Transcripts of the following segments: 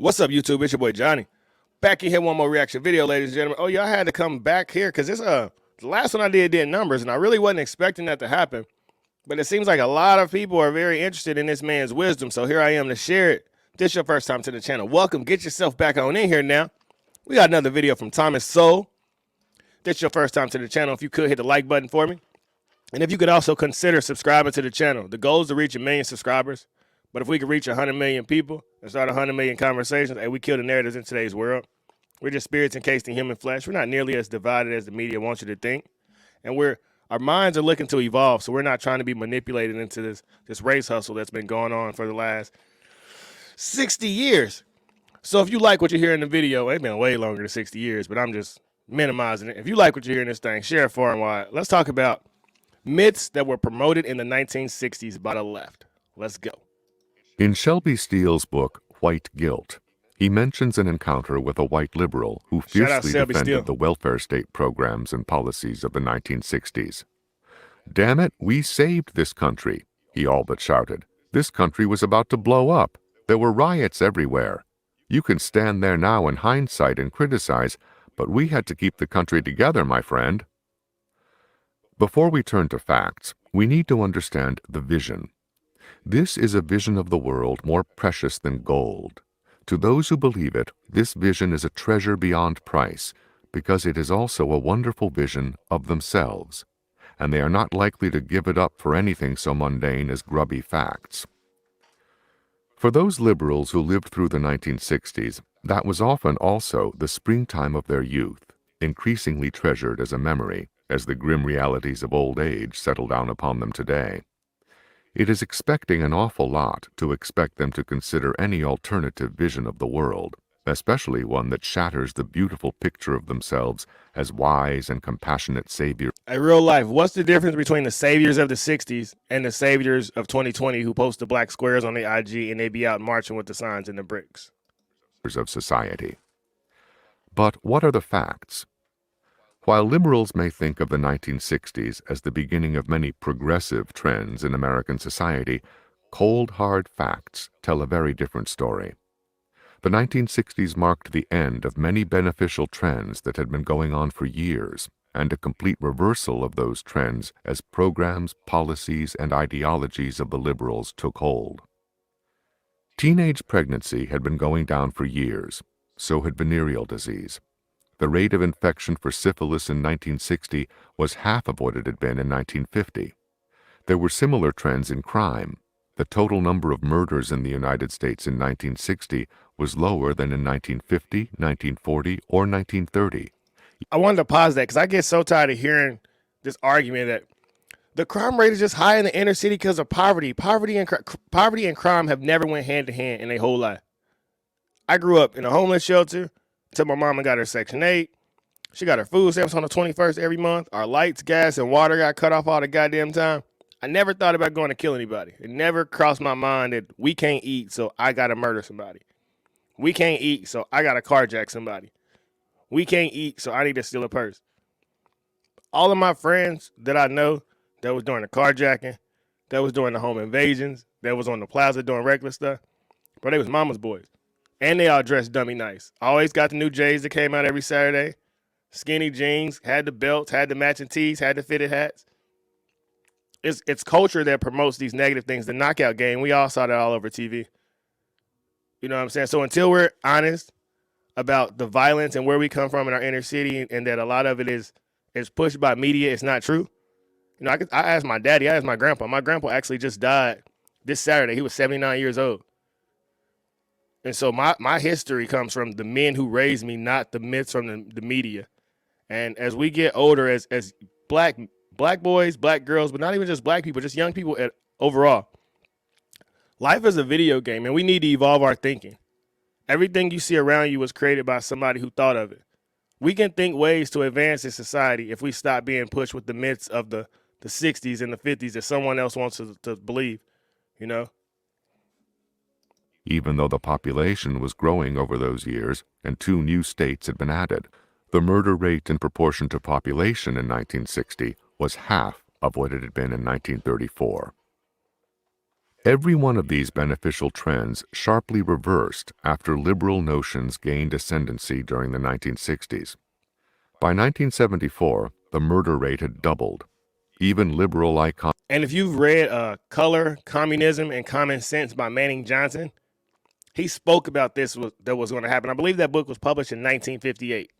What's up, YouTube? It's your boy Johnny. Back in here, one more reaction video, ladies and gentlemen. Oh, y'all had to come back here because this the last one I did numbers, and I really wasn't expecting that to happen. But it seems like a lot of people are very interested in this man's wisdom, so here I am to share it. If this is your first time to the channel, welcome. Get yourself back on in here now. We got another video from Thomas Sowell. If this is your first time to the channel, if you could hit the like button for me. And if you could also consider subscribing to the channel. The goal is to reach 1 million subscribers. But if we could reach 100 million people and start 100 million conversations, and we kill the narratives in today's world. We're just spirits encased in human flesh. We're not nearly as divided as the media wants you to think. And our minds are looking to evolve, so we're not trying to be manipulated into this race hustle that's been going on for the last 60 years. So if you like what you hear in the video, it's been way longer than 60 years, but I'm just minimizing it. If you like what you hear in this thing, share it far and wide. Let's talk about myths that were promoted in the 1960s by the left. Let's go. In Shelby Steele's book, White Guilt, he mentions an encounter with a white liberal who fiercely defended the welfare state programs and policies of the 1960s. "Damn it, we saved this country," he all but shouted. "This country was about to blow up. There were riots everywhere. You can stand there now in hindsight and criticize, but we had to keep the country together, my friend." Before we turn to facts, we need to understand the vision. This is a vision of the world more precious than gold. To those who believe it, this vision is a treasure beyond price, because it is also a wonderful vision of themselves, and they are not likely to give it up for anything so mundane as grubby facts. For those liberals who lived through the 1960s, that was often also the springtime of their youth, increasingly treasured as a memory, as the grim realities of old age settle down upon them today. It is expecting an awful lot to expect them to consider any alternative vision of the world, especially one that shatters the beautiful picture of themselves as wise and compassionate saviors. In real life, what's the difference between the saviors of the 60s and the saviors of 2020 who post the black squares on the IG and they be out marching with the signs and the bricks? Of society. But what are the facts? While liberals may think of the 1960s as the beginning of many progressive trends in American society, cold, hard facts tell a very different story. The 1960s marked the end of many beneficial trends that had been going on for years, and a complete reversal of those trends as programs, policies, and ideologies of the liberals took hold. Teenage pregnancy had been going down for years, so had venereal disease. The rate of infection for syphilis in 1960 was half of what it had been in 1950. There were similar trends in crime. The total number of murders in the United States in 1960 was lower than in 1950, 1940, or 1930. I wanted to pause that because I get so tired of hearing this argument that the crime rate is just high in the inner city because of poverty. Poverty and crime have never went hand to hand in their whole life. I grew up in a homeless shelter. Till my mama got her Section 8. She got her food stamps on the 21st every month. Our lights, gas, and water got cut off all the goddamn time. I never thought about going to kill anybody. It never crossed my mind that we can't eat, so I got to murder somebody. We can't eat, so I got to carjack somebody. We can't eat, so I need to steal a purse. All of my friends that I know that was doing the carjacking, that was doing the home invasions, that was on the plaza doing reckless stuff, but they was mama's boys. And they all dressed dummy nice. Always got the new J's that came out every Saturday. Skinny jeans, had the belts, had the matching tees, had the fitted hats. It's culture that promotes these negative things. The knockout game, we all saw that all over TV. You know what I'm saying? So until we're honest about the violence and where we come from in our inner city, and that a lot of it is pushed by media, it's not true. You know, I asked my daddy, I asked my grandpa. My grandpa actually just died this Saturday. He was 79 years old. And so my history comes from the men who raised me, not the myths from the media. And as we get older, as black boys, black girls, but not even just black people, just young people overall, life is a video game, and we need to evolve our thinking. Everything you see around you was created by somebody who thought of it. We can think ways to advance in society if we stop being pushed with the myths of the 60s and the 50s that someone else wants to believe, you know? Even though the population was growing over those years and 2 new states had been added, the murder rate in proportion to population in 1960 was half of what it had been in 1934. Every one of these beneficial trends sharply reversed after liberal notions gained ascendancy during the 1960s. By 1974, the murder rate had doubled. Even liberal icons. And if you've read Color, Communism, and Common Sense by Manning Johnson, he spoke about this that was going to happen. I believe that book was published in 1958.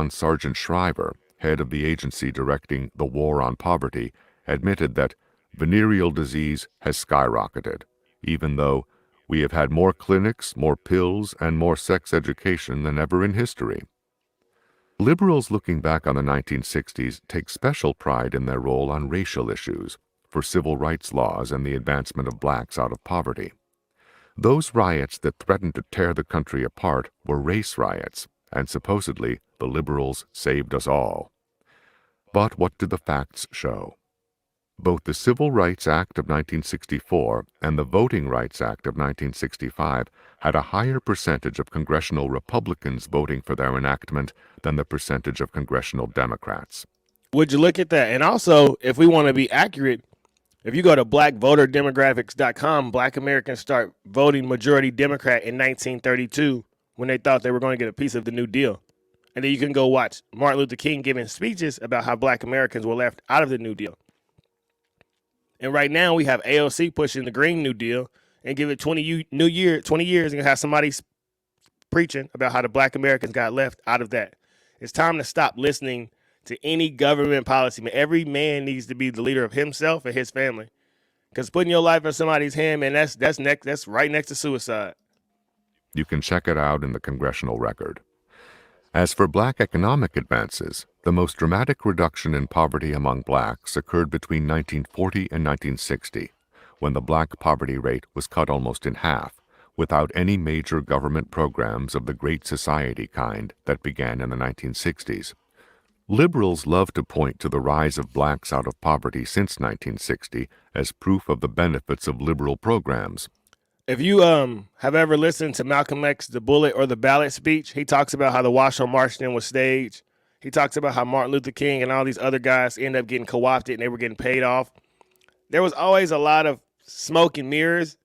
Sergeant Shriver, head of the agency directing the War on Poverty, admitted that venereal disease has skyrocketed, even though we have had more clinics, more pills, and more sex education than ever in history. Liberals looking back on the 1960s take special pride in their role on racial issues, for civil rights laws and the advancement of blacks out of poverty. Those riots that threatened to tear the country apart were race riots, and supposedly the liberals saved us all. But what do the facts show? Both the Civil Rights Act of 1964 and the Voting Rights Act of 1965 had a higher percentage of congressional Republicans voting for their enactment than the percentage of congressional Democrats. Would you look at that? And also, if we want to be accurate, if you go to blackvoterdemographics.com, black Americans start voting majority Democrat in 1932 when they thought they were going to get a piece of the New Deal. And then you can go watch Martin Luther King giving speeches about how black Americans were left out of the New Deal. And right now we have AOC pushing the Green New Deal, and give it 20 years and you have somebody preaching about how the black Americans got left out of that. It's time to stop listening to any government policy. Every man needs to be the leader of himself and his family. Because putting your life in somebody's hand, man, that's right next to suicide. You can check it out in the congressional record. As for black economic advances, the most dramatic reduction in poverty among blacks occurred between 1940 and 1960, when the black poverty rate was cut almost in half, without any major government programs of the Great Society kind that began in the 1960s. Liberals love to point to the rise of blacks out of poverty since 1960 as proof of the benefits of liberal programs. If you have ever listened to Malcolm X, the Bullet or the Ballot speech, he talks about how the Washoe March-in was staged. He talks about how Martin Luther King and all these other guys end up getting co-opted and they were getting paid off. There was always a lot of smoke and mirrors,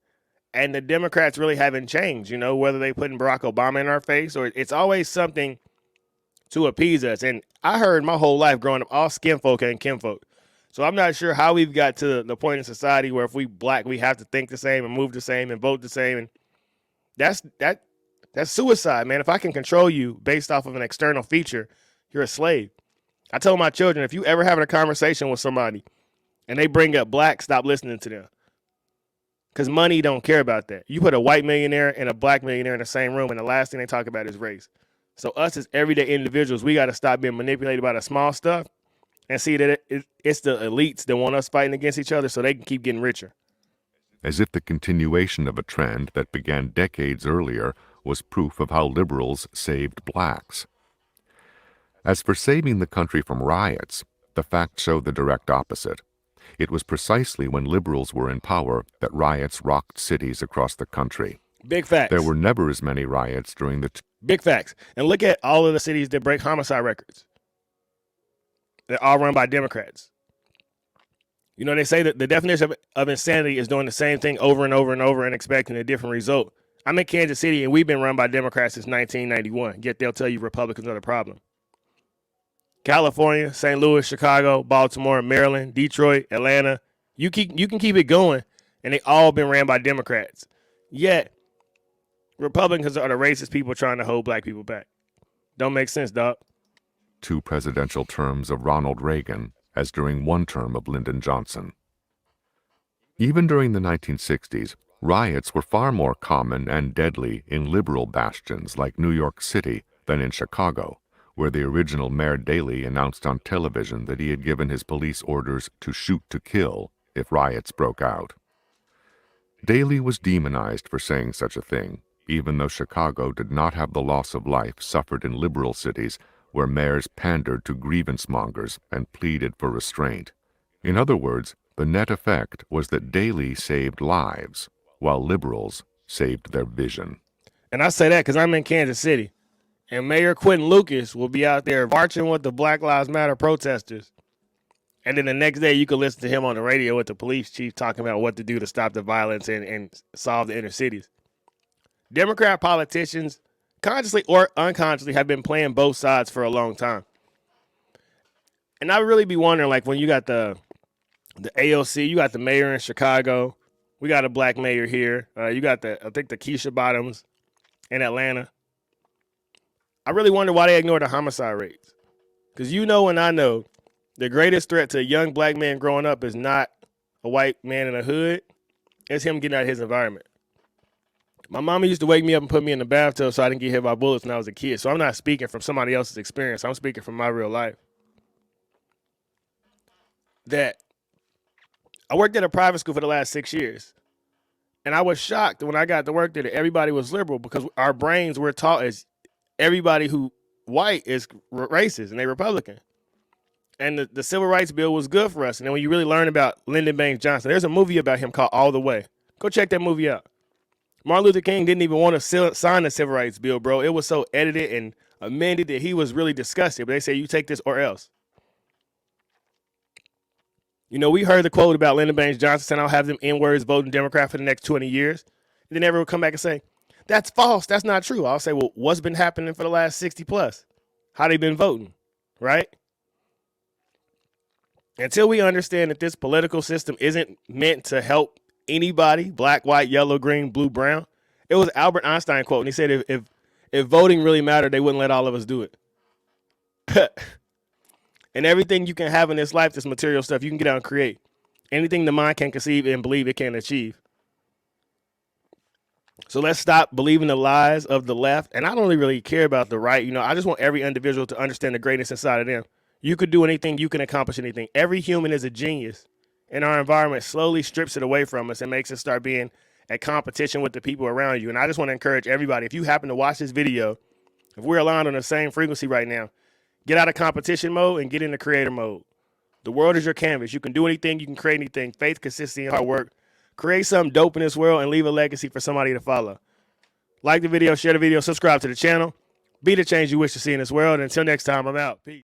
and the Democrats really haven't changed, whether they putting Barack Obama in our face or it's always something to appease us. And I heard my whole life growing up, all skin folk and kinfolk. So I'm not sure how we've got to the point in society where if we black, we have to think the same and move the same and vote the same. And that's suicide, man. If I can control you based off of an external feature, you're a slave. I tell my children, if you ever having a conversation with somebody and they bring up black, stop listening to them. Because money don't care about that. You put a white millionaire and a black millionaire in the same room, and the last thing they talk about is race. So us as everyday individuals, we got to stop being manipulated by the small stuff and see that it's the elites that want us fighting against each other so they can keep getting richer. As if the continuation of a trend that began decades earlier was proof of how liberals saved blacks. As for saving the country from riots, the facts show the direct opposite. It was precisely when liberals were in power that riots rocked cities across the country. Big facts. There were never as many riots during the... Big facts. And look at all of the cities that break homicide records. They're all run by Democrats. They say that the definition of insanity is doing the same thing over and over and over and expecting a different result. I'm in Kansas City, and we've been run by Democrats since 1991, yet they'll tell you Republicans are the problem. California, St. Louis, Chicago, Baltimore, Maryland, Detroit, Atlanta, you can keep it going, and they all been ran by Democrats. Yet, Republicans are the racist people trying to hold black people back. Don't make sense, dog. 2 presidential terms of Ronald Reagan as during one term of Lyndon Johnson. Even during the 1960s, riots were far more common and deadly in liberal bastions like New York City than in Chicago, where the original Mayor Daley announced on television that he had given his police orders to shoot to kill if riots broke out. Daley was demonized for saying such a thing, even though Chicago did not have the loss of life suffered in liberal cities where mayors pandered to grievance mongers and pleaded for restraint. In other words, the net effect was that Daley saved lives, while liberals saved their vision. And I say that because I'm in Kansas City, and Mayor Quentin Lucas will be out there marching with the Black Lives Matter protesters, And then the next day, you could listen to him on the radio with the police chief talking about what to do to stop the violence and solve the inner cities. Democrat politicians, consciously or unconsciously, have been playing both sides for a long time. And I really be wondering, like, when you got the AOC, you got the mayor in Chicago, we got a black mayor here, you got I think the Keisha Bottoms in Atlanta. I really wonder why they ignore the homicide rates. Because you know and I know the greatest threat to a young black man growing up is not a white man in a hood. It's him getting out of his environment. My mama used to wake me up and put me in the bathtub so I didn't get hit by bullets when I was a kid. So I'm not speaking from somebody else's experience. I'm speaking from my real life. That I worked at a private school for the last 6 years. And I was shocked when I got to work there that everybody was liberal, because our brains were taught as everybody who white is racist and they Republican. And the Civil Rights Bill was good for us. And then when you really learn about Lyndon Baines Johnson, there's a movie about him called All the Way. Go check that movie out. Martin Luther King didn't even want to sign the Civil Rights Bill, bro. It was so edited and amended that he was really disgusted. But they say, you take this or else. You know, we heard the quote about Lyndon Baines Johnson saying, I'll have them N-words voting Democrat for the next 20 years. And then everyone would come back and say, that's false. That's not true. I'll say, well, what's been happening for the last 60 plus? How they been voting, right? Until we understand that this political system isn't meant to help anybody, black, white, yellow, green, blue, brown. It was Albert Einstein quote, and he said if voting really mattered, they wouldn't let all of us do it. And everything you can have in this life, this material stuff, you can get out and create. Anything the mind can conceive and believe it can achieve. So let's stop believing the lies of the left. And I don't really care about the right. You know, I just want every individual to understand the greatness inside of them. You could do anything. You can accomplish anything. Every human is a genius. And our environment slowly strips it away from us and makes us start being at competition with the people around you. And I just want to encourage everybody, if you happen to watch this video, if we're aligned on the same frequency right now, get out of competition mode and get into creator mode. The world is your canvas. You can do anything. You can create anything. Faith, consistency, and hard work. Create something dope in this world and leave a legacy for somebody to follow. Like the video, share the video, subscribe to the channel. Be the change you wish to see in this world. And until next time, I'm out. Peace.